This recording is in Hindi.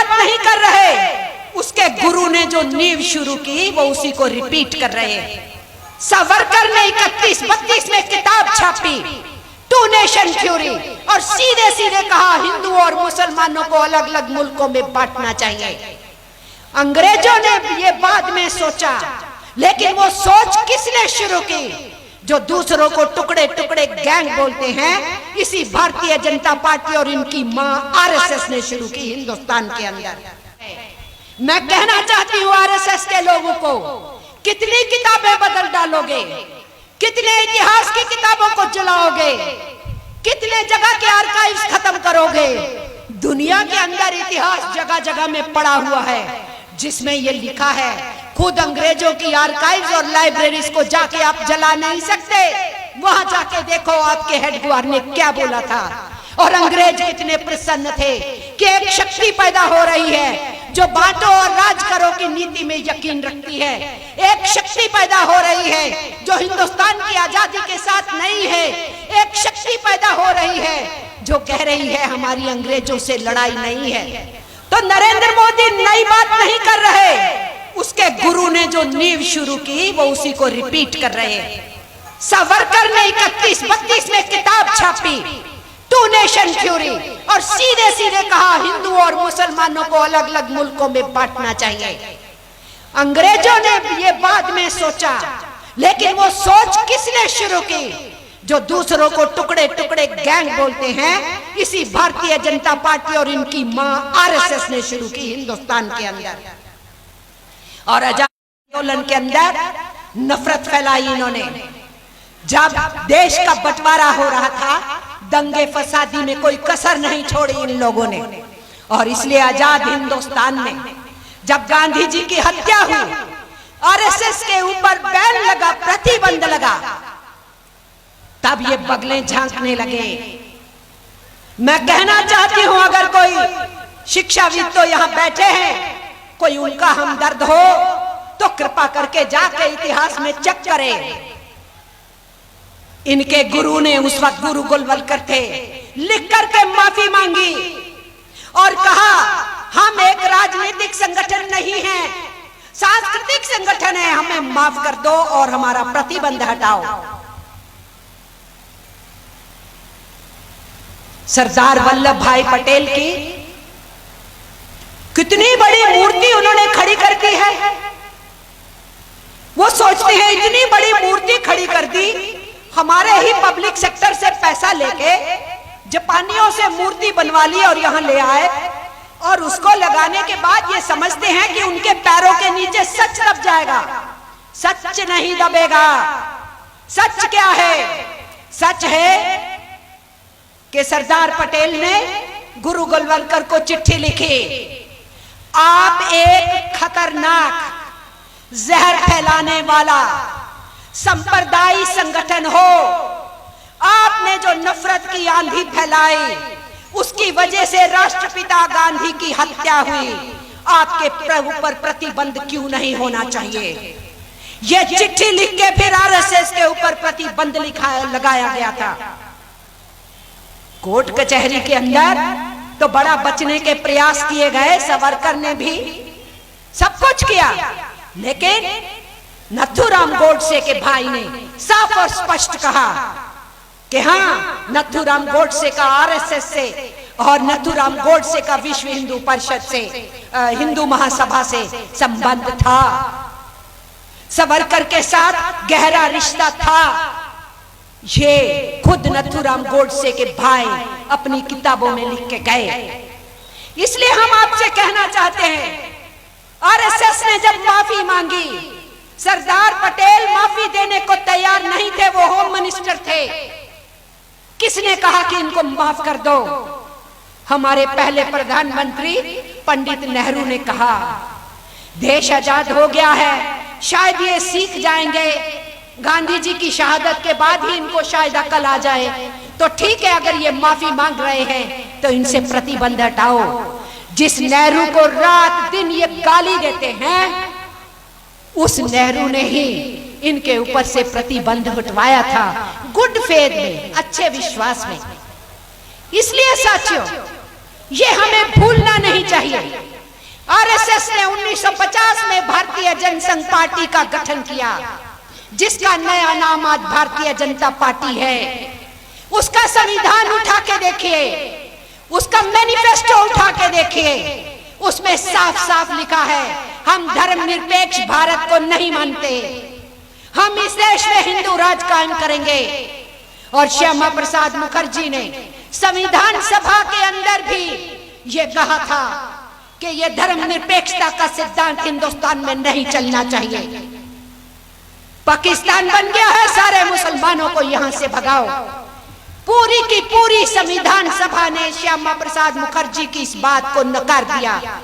बात नहीं कर रहे, उसके गुरु ने जो नींव शुरू की वो उसी को रिपीट कर रहे हैं। सावरकर ने 31-32 में किताब छापी, टू नेशन थ्योरी, और सीधे सीधे कहा हिंदू और मुसलमानों को अलग अलग मुल्कों में बांटना चाहिए। अंग्रेजों ने ये बाद में सोचा, लेकिन वो सोच किसने शुरू की? जो दूसरों को टुकड़े टुकड़े गैंग बोलते हैं, इसी भारतीय जनता पार्टी और इनकी मां आरएसएस ने शुरू की हिंदुस्तान के अंदर। मैं कहना चाहती हूँ आरएसएस के लोगों को, कितनी किताबें बदल डालोगे, कितने इतिहास की किताबों को जलाओगे, कितने जगह के आर्काइव्स खत्म करोगे? दुनिया के अंदर इतिहास जगह जगह में पड़ा हुआ है जिसमें ये लिखा है। खुद अंग्रेजों की आर्काइव्स और लाइब्रेरीज को जाके आप जला नहीं सकते। वहां जाके देखो आपके हेड गुआर ने क्या बोला था, और अंग्रेज कितने प्रसन्न थे कि एक शक्ति पैदा हो रही है जो बांटो और राज करो की नीति में यकीन रखती है। एक शक्ति पैदा हो रही है जो हिंदुस्तान की आजादी के साथ नहीं है। एक शक्ति पैदा हो रही है जो कह रही है हमारी अंग्रेजों से लड़ाई नहीं है। तो नरेंद्र मोदी नई बात नहीं कर रहे, उसके गुरु ने जो नींव शुरू की वो उसी को रिपीट कर रहे हैं। सावरकर ने 31-32 में किताब छापी, टू नेशन थ्योरी, और सीधे सीधे कहा हिंदू और मुसलमानों को अलग अलग मुल्कों में बांटना चाहिए। अंग्रेजों ने ये बाद में सोचा, लेकिन वो सोच किसने शुरू की? जो दूसरों को टुकड़े टुकड़े गैंग बोलते हैं, इसी भारतीय जनता पार्टी और इनकी मां आरएसएस ने शुरू की हिंदुस्तान के अंदर। और आजादी आंदोलन के अंदर नफरत फैलाई इन्होंने। जब देश का बंटवारा हो रहा था, दंगे फसादी में कोई कसर नहीं छोड़ी इन लोगों ने। और इसलिए आजाद हिंदुस्तान में जब गांधी जी की हत्या हुई, आरएसएस के ऊपर बैन लगा, प्रतिबंध लगा, तब ये बगलें झांकने लगे। मैं कहना चाहती हूं, अगर कोई शिक्षाविद तो यहां बैठे हैं, कोई उनका हमदर्द हो तो कृपा करके जाके इतिहास में चेक करें। इनके गुरु ने, उस वक्त गुरु गोलवलकर थे, लिख करके माफी मांगी और कहा हम एक राजनीतिक संगठन नहीं है, सांस्कृतिक संगठन है, हमें माफ कर दो और हमारा प्रतिबंध हटाओ। सरदार वल्लभ भाई पटेल की कितनी बड़ी मूर्ति उन्होंने खड़ी कर दी है। वो सोचते हैं इतनी बड़ी मूर्ति खड़ी कर दी, हमारे ही पब्लिक सेक्टर से पैसा लेके जापानियों से मूर्ति बनवा ली और यहां ले आए, और उसको लगाने के बाद ये समझते हैं कि उनके पैरों के नीचे सच दब जाएगा। सच नहीं दबेगा। सच क्या है? सच है कि सरदार पटेल ने गुरु गोलवलकर को चिट्ठी लिखी, आप एक खतरनाक जहर फैलाने वाला संप्रदायी संगठन हो। आपने जो नफरत की आंधी फैलाई, उसकी वजह से राष्ट्रपिता गांधी की हत्या हुई। आपके ऊपर प्रतिबंध क्यों नहीं होना चाहिए? यह चिट्ठी लिख के फिर आरएसएस के ऊपर प्रतिबंध लगाया गया था। कोर्ट कचहरी के अंदर तो बड़ा बचने के प्रयास किए गए, सावरकर ने भी सब कुछ किया, लेकिन नथुराम गोडसे के भाई ने साफ और स्पष्ट कहा कि हाँ, नथुराम गोडसे का आरएसएस से और नथुराम गोडसे का विश्व हिंदू परिषद से, हिंदू महासभा से संबंध था। सावरकर के साथ गहरा रिश्ता था। ये खुद नथुराम गोडसे के भाई अपनी किताबों में लिख के गए। इसलिए हम आपसे कहना चाहते हैं, आरएसएस ने जब माफी मांगी, सरदार पटेल माफी देने को तैयार नहीं थे, वो होम मिनिस्टर थे। किसने कहा कि इनको माफ कर दो? हमारे पहले प्रधानमंत्री पंडित नेहरू ने कहा, देश आजाद हो गया है, शायद ये सीख जाएंगे, गांधी जी की शहादत के बाद ही इनको शायद अकल आ जाए, तो ठीक है, अगर ये माफी मांग रहे हैं तो इनसे प्रतिबंध हटाओ। जिस नेहरू को रात दिन ये गाली देते हैं, उस नेहरू ने ही इनके ऊपर से प्रतिबंध हटवाया था, गुड फेथ में, अच्छे विश्वास में। इसलिए साथियों, ये हमें भूलना नहीं चाहिए आरएसएस ने 1950 में भारतीय जनसंघ पार्टी का गठन किया, जिसका नया नाम आज भारतीय जनता पार्टी है। उसका संविधान उठा के देखिए, उसका मैनिफेस्टो उठा के देखिए, उसमें साफ साफ लिखा है हम धर्मनिरपेक्ष भारत को नहीं मानते, हम इस देश में हिंदू राज कायम करेंगे। और श्यामा प्रसाद मुखर्जी ने संविधान सभा के अंदर भी ये कहा था कि ये धर्मनिरपेक्षता का सिद्धांत हिंदुस्तान में नहीं चलना चाहिए। पाकिस्तान बन गया है, सारे मुसलमानों को यहां से भगाओ। पूरी की पूरी संविधान सभा ने श्यामा प्रसाद मुखर्जी की इस बात को नकार दिया।